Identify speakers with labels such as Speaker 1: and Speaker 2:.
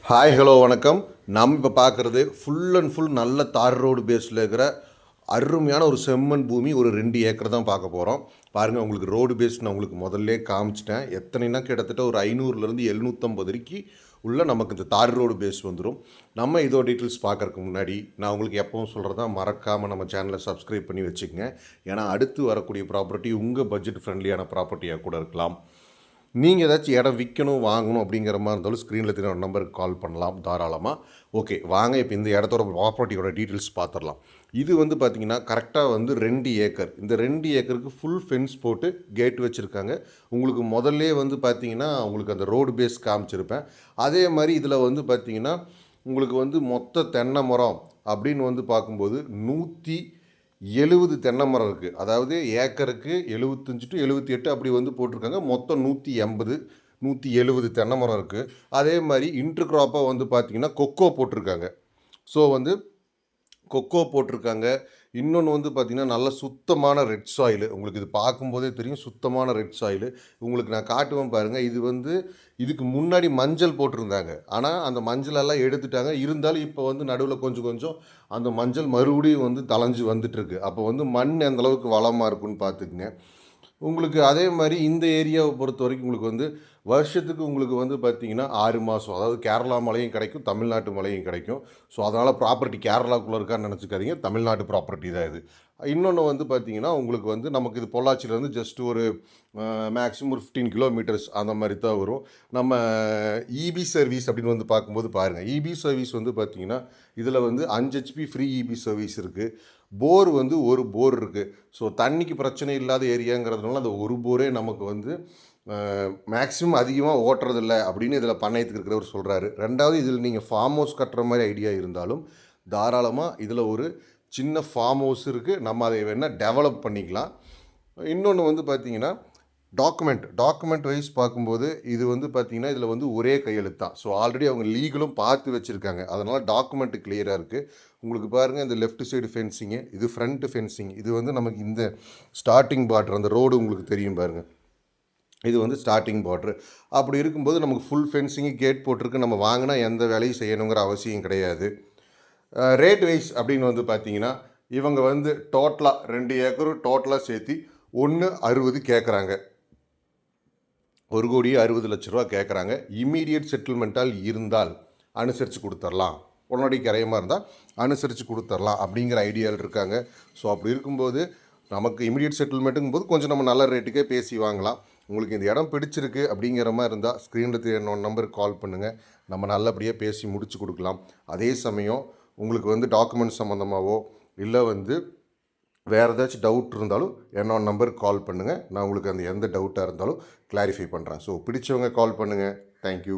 Speaker 1: Hi hello வணக்கம். நம்ம இப்போ பார்க்குறது ஃபுல் அண்ட் ஃபுல் நல்ல தார் ரோடு பேஸில் இருக்கிற அருமையான ஒரு செம்மண் பூமி. ஒரு 2 ஏக்கர் தான் பார்க்க போகிறோம். பாருங்கள், உங்களுக்கு ரோடு பேஸ் நான் உங்களுக்கு முதல்ல காமிச்சிட்டேன். எத்தனைனா கிட்டத்தட்ட ஒரு 500லேருந்து 750 வரைக்கும் உள்ள நமக்கு இந்த தார் ரோடு பேஸ் வந்துடும். நம்ம இதோட டீட்டெயில்ஸ் பார்க்குறதுக்கு முன்னாடி நான் உங்களுக்கு எப்பவும் சொல்கிறது தான், மறக்காமல் நம்ம சேனலை சப்ஸ்கிரைப் பண்ணி வச்சுக்கோங்க. ஏன்னா அடுத்து வரக்கூடிய ப்ராப்பர்ட்டி உங்கள் பட்ஜெட் ஃப்ரெண்ட்லியான ப்ராப்பர்ட்டியாக கூட இருக்கலாம். நீங்கள் ஏதாச்சும் இடம் விற்கணும் வாங்கணும் அப்படிங்கிற மாதிரி இருந்தாலும் ஸ்க்ரீனில் தெரியும் ஒரு நம்பருக்கு கால் பண்ணலாம் தாராளமாக. ஓகே, வாங்க இப்போ இந்த இடத்தோட ப்ராப்பர்ட்டியோட டீட்டெயில்ஸ் பார்த்துடலாம். இது பார்த்திங்கன்னா கரெக்டாக 2 ஏக்கர். இந்த 2 ஏக்கருக்கு ஃபுல் ஃபென்ஸ் போட்டு கேட் வச்சுருக்காங்க. உங்களுக்கு முதல்லே பார்த்திங்கன்னா உங்களுக்கு அந்த ரோடு பேஸ் காமிச்சிருப்பேன். அதே மாதிரி இதில் பார்த்திங்கன்னா உங்களுக்கு மொத்த தென்னை மரம் அப்படின்னு பார்க்கும்போது 170 தென்னை மரம் இருக்குது. அதாவது ஏக்கருக்கு 75 to 78 அப்படி போட்டிருக்காங்க. மொத்தம் 170 தென்னை மரம் இருக்குது. அதே மாதிரி இன்ட்ரு க்ராப்பாக பார்த்திங்கன்னா கொக்கோ போட்டிருக்காங்க. ஸோ கொக்கோ போட்டிருக்காங்க. இன்னொன்று பார்த்திங்கன்னா நல்ல சுத்தமான ரெட் சாயிலு. உங்களுக்கு இது பார்க்கும்போதே தெரியும், சுத்தமான ரெட் சாயிலு. உங்களுக்கு நான் காட்டுவேன் பாருங்கள். இது இதுக்கு முன்னாடி மஞ்சள் போட்டிருந்தாங்க. ஆனால் அந்த மஞ்சளெல்லாம் எடுத்துட்டாங்க. இருந்தாலும் இப்போ நடுவில் கொஞ்சம் அந்த மஞ்சள் மறுபடியும் தளைஞ்சு வந்துட்டுருக்கு. அப்போ மண் எந்தளவுக்கு வளமாக இருக்குன்னு பார்த்துக்குங்க. உங்களுக்கு அதே மாதிரி இந்த ஏரியாவை பொறுத்த வரைக்கும் உங்களுக்கு வருஷத்துக்கு உங்களுக்கு பார்த்திங்கன்னா 6 மாதம், அதாவது கேரளா மழையும் கிடைக்கும், தமிழ்நாட்டு மழையும் கிடைக்கும். ஸோ அதனால் ப்ராப்பர்ட்டி கேரளாக்குள்ளே இருக்கான்னு நினச்சிக்காதீங்க, தமிழ்நாட்டு ப்ராப்பர்ட்டி தான் இது. இன்னொன்று பார்த்திங்கன்னா உங்களுக்கு நமக்கு இது பொள்ளாச்சியிலேருந்து ஜஸ்ட் ஒரு மேக்ஸிமம் ஒரு 15 கிலோமீட்டர்ஸ் அந்த மாதிரி தான் வரும். நம்ம இபி சர்வீஸ் அப்படின்னு பார்க்கும்போது பாருங்கள், இபி சர்வீஸ் பார்த்திங்கன்னா இதில் 5 HP ஃப்ரீ இபி சர்வீஸ் இருக்குது. போர் ஒரு போர் இருக்குது. ஸோ தண்ணிக்கு பிரச்சனை இல்லாத ஏரியாங்கிறதுனால அந்த ஒரு போரே நமக்கு மேக்ஸிமம் அதிகமாக ஓட்டுறதில்ல அப்படின்னு இதில் பண்ணையத்துக்கு இருக்கிறவர் சொல்கிறாரு. ரெண்டாவது, இதில் நீங்கள் ஃபார்ம் ஹவுஸ் கட்டுற மாதிரி ஐடியா இருந்தாலும் தாராளமாக இதில் ஒரு சின்ன ஃபார்ம் ஹவுஸ் இருக்குது. நம்ம அதை வேணால் டெவலப் பண்ணிக்கலாம். இன்னொன்று பார்த்திங்கன்னா டாக்குமெண்ட் வைஸ் பார்க்கும்போது இது பார்த்திங்கன்னா இதில் ஒரே கையெழுத்தான். ஸோ ஆல்ரெடி அவங்க லீகலும் பார்த்து வச்சுருக்காங்க. அதனால் டாக்குமெண்ட்டு கிளியராக இருக்குது. உங்களுக்கு பாருங்கள், இந்த லெஃப்ட் சைடு ஃபென்சிங்கு, இது ஃப்ரண்ட்டு ஃபென்சிங். இது நமக்கு இந்த ஸ்டார்டிங் பார்டர், அந்த ரோடு உங்களுக்கு தெரியும் பாருங்கள், இது ஸ்டார்டிங் பார்ட்ரு. அப்படி இருக்கும்போது நமக்கு ஃபுல் ஃபென்சிங்கு கேட் போட்டிருக்கு. நம்ம வாங்கினா எந்த வேலையும் செய்யணுங்கிற அவசியம் கிடையாது. ரேட் வைஸ் அப்படின்னு பார்த்திங்கன்னா இவங்க டோட்டலாக 2 ஏக்கர் டோட்டலாக சேர்த்து 1.60 கேட்குறாங்க. 1,60,00,000 கேட்குறாங்க. இம்மீடியட் செட்டில்மெண்ட்டால் இருந்தால் அனுசரித்து கொடுத்துர்லாம், உடனடி கரையமாக இருந்தால் அனுசரித்து கொடுத்துர்லாம் அப்படிங்கிற ஐடியாவில் இருக்காங்க. ஸோ அப்படி இருக்கும்போது நமக்கு இமீடியட் செட்டில்மெண்ட்டுங்கும் போது கொஞ்சம் நம்ம நல்ல ரேட்டுக்கே பேசி வாங்கலாம். உங்களுக்கு இந்த இடம் பிடிச்சிருக்கு அப்படிங்கிற மாதிரி இருந்தால் ஸ்க்ரீனில் என்னோட நம்பருக்கு கால் பண்ணுங்கள். நம்ம நல்லபடியாக பேசி முடிச்சு கொடுக்கலாம். அதே சமயம் உங்களுக்கு டாக்குமெண்ட் சம்மந்தமாகவோ இல்லை வேறு ஏதாச்சும் டவுட் இருந்தாலும் என்னோட நம்பருக்கு கால் பண்ணுங்கள். நான் உங்களுக்கு அந்த எந்த டவுட்டாக இருந்தாலும் கிளாரிஃபை பண்ணுறேன். ஸோ பிடிச்சவங்க கால் பண்ணுங்கள். தேங்க்யூ.